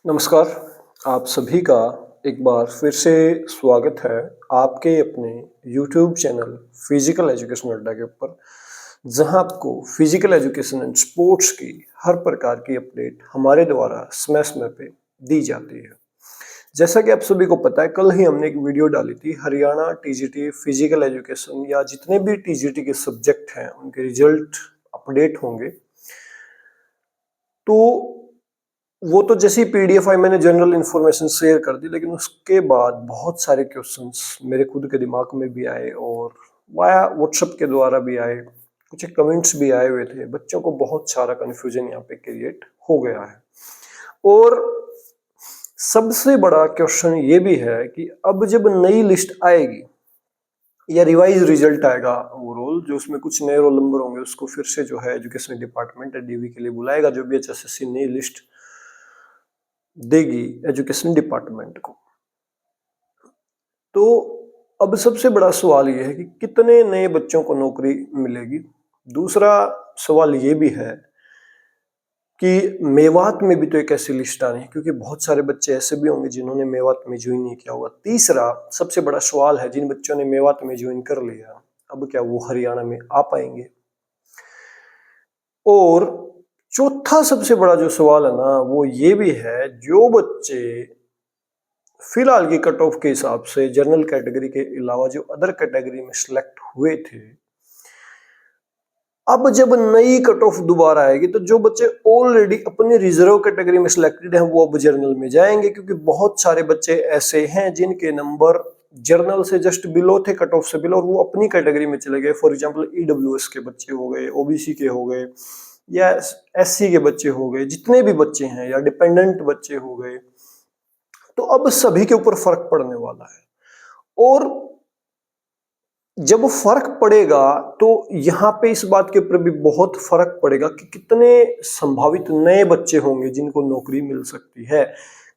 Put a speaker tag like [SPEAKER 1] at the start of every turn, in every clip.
[SPEAKER 1] नमस्कार, आप सभी का एक बार फिर से स्वागत है आपके अपने यूट्यूब चैनल फिजिकल एजुकेशन अड्डा के ऊपर, जहां आपको फिजिकल एजुकेशन एंड स्पोर्ट्स की हर प्रकार की अपडेट हमारे द्वारा समय-समय पे दी जाती है। जैसा कि आप सभी को पता है, कल ही हमने एक वीडियो डाली थी हरियाणा टीजीटी फिजिकल एजुकेशन या जितने भी टीजीटी के सब्जेक्ट हैं उनके रिजल्ट अपडेट होंगे। तो वो तो जैसे ही पीडीएफ आई मैंने जनरल इन्फॉर्मेशन शेयर कर दी, लेकिन उसके बाद बहुत सारे क्वेश्चंस मेरे खुद के दिमाग में भी आए और वाया व्हाट्सएप के द्वारा भी आए, कुछ कमेंट्स भी आए हुए थे। बच्चों को बहुत सारा कन्फ्यूजन यहाँ पे क्रिएट हो गया है। और सबसे बड़ा क्वेश्चन ये भी है कि अब जब नई लिस्ट आएगी या रिवाइज रिजल्ट आएगा ओवरऑल, जो उसमें कुछ नए रोल नंबर होंगे उसको फिर से जो है एजुकेशन डिपार्टमेंट डीवी के लिए बुलाएगा, जो भी एचएसएससी नई लिस्ट देगी एजुकेशन डिपार्टमेंट को। तो अब सबसे बड़ा सवाल यह है कि कितने नए बच्चों को नौकरी मिलेगी। दूसरा सवाल ये भी है कि मेवात में भी तो एक ऐसी लिस्ट आनी है, क्योंकि बहुत सारे बच्चे ऐसे भी होंगे जिन्होंने मेवात में ज्वाइन नहीं किया होगा। तीसरा सबसे बड़ा सवाल है, जिन बच्चों ने मेवात में ज्वाइन कर लिया, अब क्या वो हरियाणा में आ पाएंगे। और चौथा सबसे बड़ा जो सवाल है ना, वो ये भी है, जो बच्चे फिलहाल की कट ऑफ के हिसाब से जनरल कैटेगरी के अलावा जो अदर कैटेगरी में सिलेक्ट हुए थे, अब जब नई कट ऑफ दोबारा आएगी तो जो बच्चे ऑलरेडी अपने रिजर्व कैटेगरी में सिलेक्टेड हैं वो अब जर्नल में जाएंगे, क्योंकि बहुत सारे बच्चे ऐसे हैं जिनके नंबर जर्नल से जस्ट बिलो थे, कट ऑफ से बिलो, और वो अपनी कैटेगरी में चले गए। फॉर एग्जांपल ईडब्ल्यूएस के बच्चे हो गए, ओबीसी के हो गए, या एससी के बच्चे हो गए, जितने भी बच्चे हैं, या डिपेंडेंट बच्चे हो गए। तो अब सभी के ऊपर फर्क पड़ने वाला है। और जब फर्क पड़ेगा तो यहाँ पे इस बात के ऊपर भी बहुत फर्क पड़ेगा कि कितने संभावित नए बच्चे होंगे जिनको नौकरी मिल सकती है।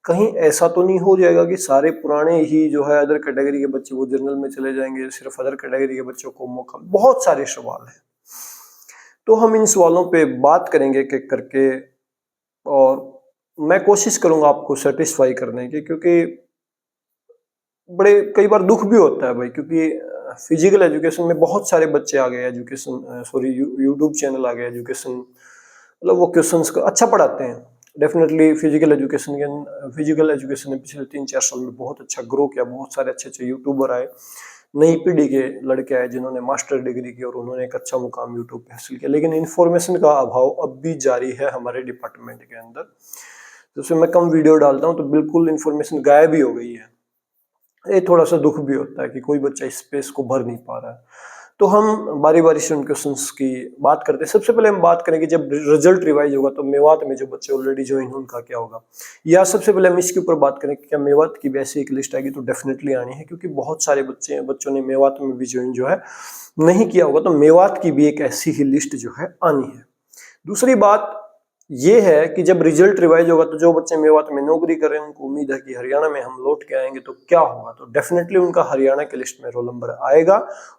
[SPEAKER 1] कहीं ऐसा तो नहीं हो जाएगा कि सारे पुराने ही जो है अदर कैटेगरी के बच्चे वो जनरल में चले जाएंगे, सिर्फ अदर कैटेगरी के बच्चों को मौका। बहुत सारे सवाल हैं, तो हम इन सवालों पे बात करेंगे एक एक करके, और मैं कोशिश करूंगा आपको सेटिस्फाई करने की, क्योंकि बड़े कई बार दुख भी होता है भाई, क्योंकि फिजिकल एजुकेशन में बहुत सारे बच्चे आ गए, एजुकेशन यूट्यूब चैनल आ गया एजुकेशन, मतलब वो क्वेश्चंस को अच्छा पढ़ाते हैं। डेफिनेटली फिजिकल एजुकेशन ने पिछले 3-4 साल में बहुत अच्छा ग्रो किया। बहुत सारे अच्छे अच्छे यूट्यूबर आए, नई पीढ़ी के लड़के आए जिन्होंने मास्टर डिग्री की और उन्होंने एक अच्छा मुकाम यूट्यूब पे हासिल किया। लेकिन इन्फॉर्मेशन का अभाव अब भी जारी है हमारे डिपार्टमेंट के अंदर। जैसे मैं कम वीडियो डालता हूँ तो बिल्कुल इन्फॉर्मेशन गायब ही हो गई है। ये थोड़ा सा दुख भी होता है कि कोई बच्चा इस स्पेस को भर नहीं पा रहा है। तो हम बारी बारी से उन क्वेश्चंस की बात करते हैं। सबसे पहले हम बात करेंगे जब रिजल्ट रिवाइज होगा तो मेवात में जो बच्चे ऑलरेडी ज्वाइन हैं उनका क्या होगा, या सबसे पहले हम इसके ऊपर बात करें कि क्या मेवात की भी ऐसी एक लिस्ट आएगी। तो डेफिनेटली आनी है, क्योंकि बहुत सारे बच्चों ने मेवात में भी ज्वाइन जो है नहीं किया होगा, तो मेवात की भी एक ऐसी ही लिस्ट जो है आनी है। दूसरी बात ये है कि जब रिजल्ट रिवाइज होगा तो जो बच्चे मेवात में नौकरी कर रहे हैं उनको उम्मीद है कि हरियाणा में हम लौट के आएंगे, तो क्या होगा, तो डेफिनेटली उनका हरियाणा के लिस्ट में रोल नंबर आएगा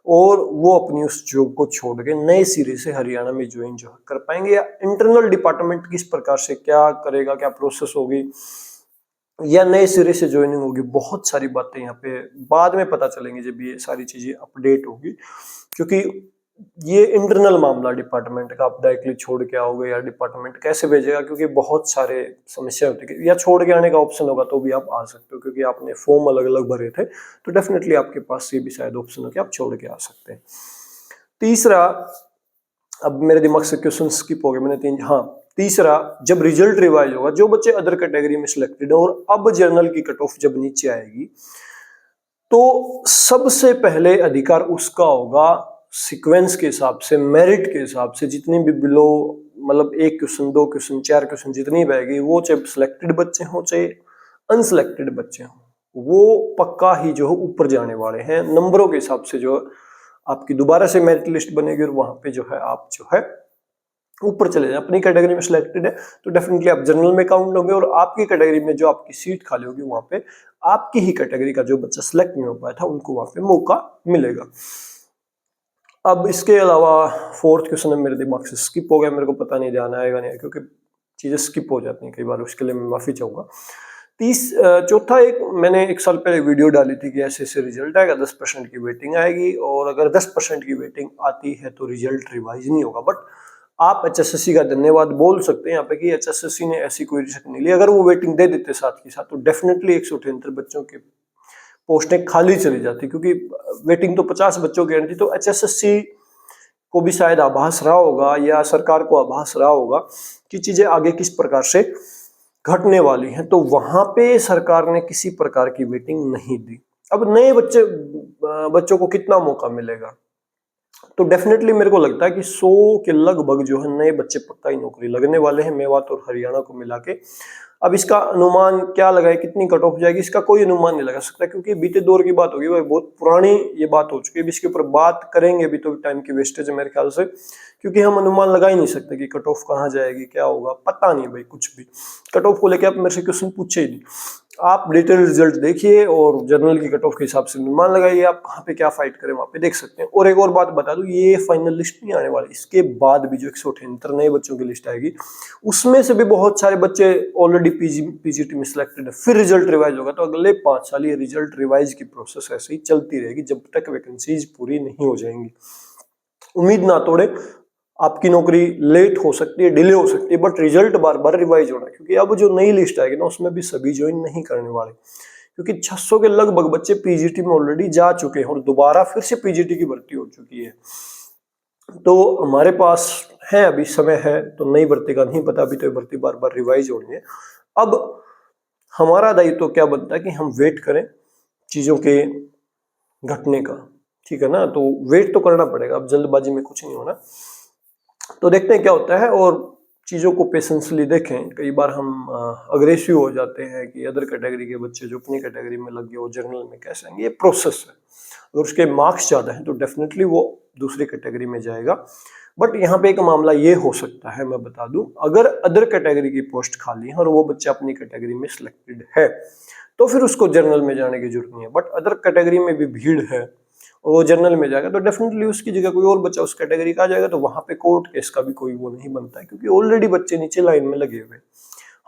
[SPEAKER 1] और वो अपनी उस जॉब को छोड़ के नए सिरे से हरियाणा में ज्वाइन जो कर पाएंगे। या इंटरनल डिपार्टमेंट किस प्रकार से क्या करेगा, क्या प्रोसेस होगी, या नए सिरे से ज्वाइनिंग होगी, बहुत सारी बातें यहाँ पे बाद में पता चलेंगी जब ये सारी चीजें अपडेट होगी। क्योंकि ये इंटरनल मामला डिपार्टमेंट का, आप डायरेक्टली छोड़ के आओगे या डिपार्टमेंट कैसे भेजेगा, क्योंकि बहुत सारे समस्या होती है। या छोड़ के आने का ऑप्शन होगा तो भी आप आ सकते हो, क्योंकि आपने फॉर्म अलग अलग भरे थे, तो डेफिनेटली आपके पास ये भी शायद ऑप्शन हो कि आप छोड़ के आ सकते हैं। तीसरा, अब मेरे दिमाग से क्वेश्चन स्किप हो गए, मैंने तीसरा, जब रिजल्ट रिवाइज होगा, जो बच्चे अदर कैटेगरी में सिलेक्टेड है और अब जर्नल की कट ऑफ जब नीचे आएगी, तो सबसे पहले अधिकार उसका होगा सीक्वेंस के हिसाब से, मेरिट के हिसाब से। जितनी भी बिलो, मतलब 1 क्वेश्चन, 2 क्वेश्चन, 4 क्वेश्चन जितनी भी आएगी, वो चाहे सिलेक्टेड बच्चे हों चाहे अनसिलेक्टेड बच्चे हों, वो पक्का ही जो है ऊपर जाने वाले हैं नंबरों के हिसाब से। जो आपकी दोबारा से मेरिट लिस्ट बनेगी और वहां पे जो है आप जो है ऊपर चले जाए। अपनी कैटेगरी में सिलेक्टेड है तो डेफिनेटली आप जनरल में काउंट होंगे, और आपकी कैटेगरी में जो आपकी सीट खाली होगी वहां पे आपकी ही कैटेगरी का जो बच्चा सिलेक्ट नहीं हो पाया था उनको वहां पे मौका मिलेगा। अब इसके अलावा फोर्थ क्वेश्चन मेरे दिमाग से स्किप हो गया, मेरे को पता नहीं ध्यान आएगा नहीं, क्योंकि चीजें स्किप हो जाती हैं कई बार, उसके लिए मैं माफी चाहूंगा। चौथा, एक मैंने 1 साल पहले वीडियो डाली थी कि ऐसे ऐसे रिजल्ट आएगा, 10% की वेटिंग आएगी, और अगर 10% की वेटिंग आती है तो रिजल्ट रिवाइज नहीं होगा। बट आप HSSC का धन्यवाद बोल सकते हैं यहाँ पे कि HSSC ने ऐसी कोई रिस्क नहीं ली। अगर वो वेटिंग दे देते साथ के साथ तो डेफिनेटली 178 बच्चों के पोस्टें खाली चली जाती, क्योंकि वेटिंग तो 50 बच्चों की रहती। तो HSSC को भी शायद आभास रहा होगा या सरकार को आभास रहा होगा कि चीजें आगे किस प्रकार से घटने वाली हैं, तो वहां पे सरकार ने किसी प्रकार की वेटिंग नहीं दी। अब नए बच्चों को कितना मौका मिलेगा, तो डेफिनेटली मेरे को लगता है कि 100 के लगभग जो है नए बच्चे पक्का ही नौकरी लगने वाले हैं, मेवात और हरियाणा को मिला के। अब इसका अनुमान क्या लगाए, कितनी कट ऑफ जाएगी, इसका कोई अनुमान नहीं लगा सकता, क्योंकि बीते दौर की बात होगी भाई, बहुत पुरानी ये बात हो चुकी है। इसके ऊपर बात करेंगे भी तो टाइम की वेस्टेज है मेरे ख्याल से, क्योंकि हम अनुमान लगा ही नहीं सकते कि कट ऑफ कहाँ जाएगी, क्या होगा, पता नहीं भाई कुछ भी। कट ऑफ को लेकर आप मेरे से क्वेश्चन पूछे ही नहीं, आप डिटेल रिजल्ट देखिए और जर्नल की कट ऑफ के हिसाब से अनुमान लगाइए, आप कहाँ पे क्या फाइट करें वहां पे देख सकते हैं। और एक और बात बता दूं, ये फाइनल लिस्ट नहीं आने वाली, इसके बाद भी जो 178 नए बच्चों की लिस्ट आएगी, उसमें से भी बहुत सारे बच्चे ऑलरेडी पीजीटी में सिलेक्टेड है, फिर रिजल्ट रिवाइज होगा। तो अगले 5 साल ये रिजल्ट रिवाइज की प्रोसेस ऐसे ही चलती रहेगी जब तक वैकेंसीज पूरी नहीं हो जाएंगी। उम्मीद ना तोड़े, आपकी नौकरी लेट हो सकती है, डिले हो सकती है, but result bar bar revise होना है, क्योंकि अब जो नई लिस्ट आएगी ना उसमें भी सभी ज्वाइन नहीं करने वाले, क्योंकि 600 के लगभग बच्चे पीजीटी में ऑलरेडी जा चुके हैं और दोबारा फिर से पीजीटी की भर्ती हो चुकी है। तो हमारे पास है अभी समय है, तो नई भर्ती का नहीं पता, अभी तो भर्ती बार बार रिवाइज होनी है। अब हमारा दायित्व क्या बनता है कि हम वेट करें चीजों के घटने का, ठीक है ना। तो वेट तो करना पड़ेगा, अब जल्दबाजी में कुछ नहीं होना। तो देखते हैं क्या होता है और चीज़ों को पेशेंसली देखें। कई बार हम अग्रेसिव हो जाते हैं कि अदर कैटेगरी के बच्चे जो अपनी कैटेगरी में लग गए वो जर्नल में कैसे आएंगे, ये प्रोसेस है। अगर उसके मार्क्स ज़्यादा हैं तो डेफिनेटली वो दूसरी कैटेगरी में जाएगा। बट यहाँ पे एक मामला ये हो सकता है, मैं बता दूं, अगर अदर कैटेगरी की पोस्ट खाली है और वो बच्चा अपनी कैटेगरी में सिलेक्टेड है तो फिर उसको जर्नल में जाने की जरूरत नहीं है। बट अदर कैटेगरी में भी भीड़ है और वो जर्नल में जाएगा तो डेफिनेटली उसकी जगह कोई और बच्चा उस कैटेगरी का आ जाएगा, तो वहां पे कोर्ट केस का भी कोई वो नहीं बनता है, क्योंकि ऑलरेडी बच्चे नीचे लाइन में लगे हुए।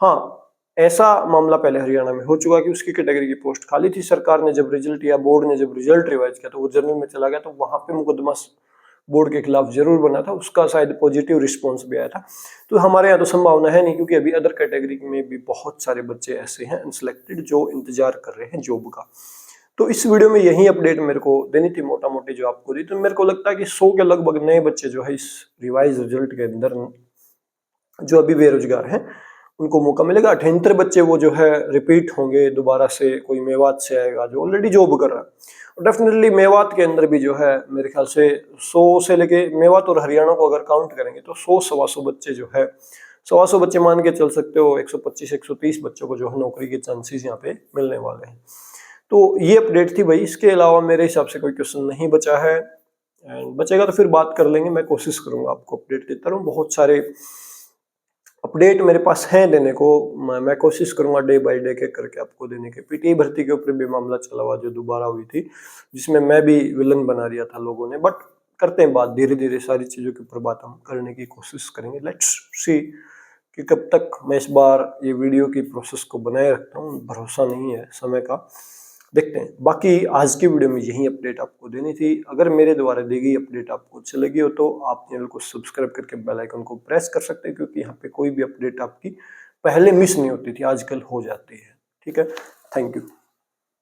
[SPEAKER 1] हाँ, ऐसा मामला पहले हरियाणा में हो चुका कि उसकी कैटेगरी की पोस्ट खाली थी, सरकार ने जब रिजल्ट या बोर्ड ने जब रिजल्ट रिवाइज किया तो वो जर्नल में चला गया, तो वहां पे मुकदमा बोर्ड के खिलाफ जरूर बना था, उसका शायद पॉजिटिव रिस्पॉन्स भी आया था। तो हमारे यहाँ तो संभावना है नहीं, क्योंकि अभी अदर कैटेगरी में भी बहुत सारे बच्चे ऐसे हैं अनसिलेक्टेड जो इंतजार कर रहे हैं जॉब का। तो इस वीडियो में यही अपडेट मेरे को देनी थी, मोटा मोटी जो आपको दी। तो मेरे को लगता है कि 100 के लगभग नए बच्चे जो है इस रिवाइज रिजल्ट के अंदर जो अभी बेरोजगार हैं उनको मौका मिलेगा। 78 बच्चे वो जो है रिपीट होंगे दोबारा से, कोई मेवात से आएगा जो ऑलरेडी जॉब कर रहा है। डेफिनेटली मेवात के अंदर भी जो है मेरे ख्याल से 100 से लेके मेवात और हरियाणा को अगर काउंट करेंगे तो 100-125 बच्चे जो है 125 बच्चे मान के चल सकते हो, 125-130 बच्चों को जो है नौकरी के चांसेस यहाँ पे मिलने वाले हैं। तो ये अपडेट थी भाई, इसके अलावा मेरे हिसाब से कोई क्वेश्चन नहीं बचा है, एंड बचेगा तो फिर बात कर लेंगे। मैं कोशिश करूंगा आपको अपडेट देता रहूं, बहुत सारे अपडेट मेरे पास हैं देने को, मैं कोशिश करूंगा डे बाय डे के करके आपको देने के। पीटीआई भर्ती के ऊपर भी मामला चला हुआ जो दोबारा हुई थी, जिसमें मैं भी विलन बना दिया था लोगों ने, बट करते हैं बात, धीरे धीरे सारी चीजों के ऊपर बात हम करने की कोशिश करेंगे। लेट्स सी कि कब तक मैं इस बार ये वीडियो की प्रोसेस को बनाए रखता हूँ, भरोसा नहीं है समय का, देखते हैं। बाकी आज की वीडियो में यही अपडेट आपको देनी थी। अगर मेरे द्वारा दी गई अपडेट आपको अच्छी लगी हो तो आप चैनल को सब्सक्राइब करके बेल आइकन को प्रेस कर सकते हैं, क्योंकि यहाँ पे कोई भी अपडेट आपकी पहले मिस नहीं होती थी, आजकल हो जाती है। ठीक है, थैंक यू।